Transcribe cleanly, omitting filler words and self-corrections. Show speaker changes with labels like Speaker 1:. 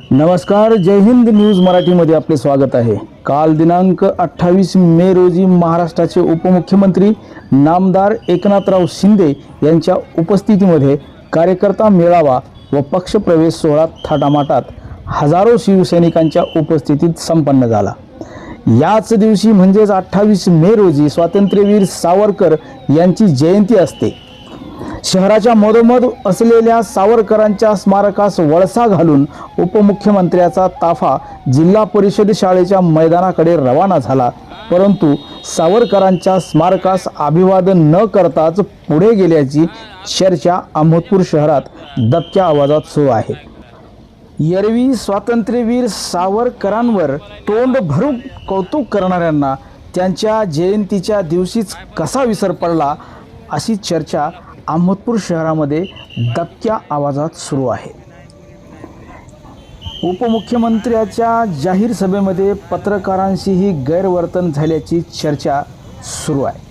Speaker 1: नमस्कार, जय हिंद न्यूज मराठीमध्ये आपले स्वागत आहे। काल दिनांक 28 मे रोजी महाराष्ट्राचे उपमुख्यमंत्री नामदार एकनाथराव शिंदे यांच्या उपस्थितीमध्ये कार्यकर्ता मेळावा व पक्षप्रवेश सोहळा थाटामाटात हजारो शिवसैनिकांच्या उपस्थितीत संपन्न झाला। याच दिवशी म्हणजेच 28 मे रोजी स्वातंत्र्यवीर सावरकर यांची जयंती असते। शहराच्या मधोमध असलेल्या सावरकरांच्या स्मारकास वळसा घालून उपमुख्यमंत्र्याचा ताफा जिल्हा परिषद शाळेच्या मैदानाकडे रवाना झाला, परंतु सावरकरांच्या स्मारकास अभिवादन न करताच पुढे गेल्याची चर्चा अहमदपूर शहरात दबक्या आवाजात सुरू आहे। एरवी स्वातंत्र्यवीर सावरकरांवर तोंड भरून कौतुक करणाऱ्यांना त्यांच्या जयंतीच्या दिवशीच कसा विसर पडला, अशी चर्चा अहमदपूर शहरामध्ये दबक्या आवाजात सुरू आहे। उपमुख्यमंत्र्याच्या जाहीर सभेमध्ये पत्रकारांशीही गैरवर्तन झाल्याची चर्चा सुरू आहे।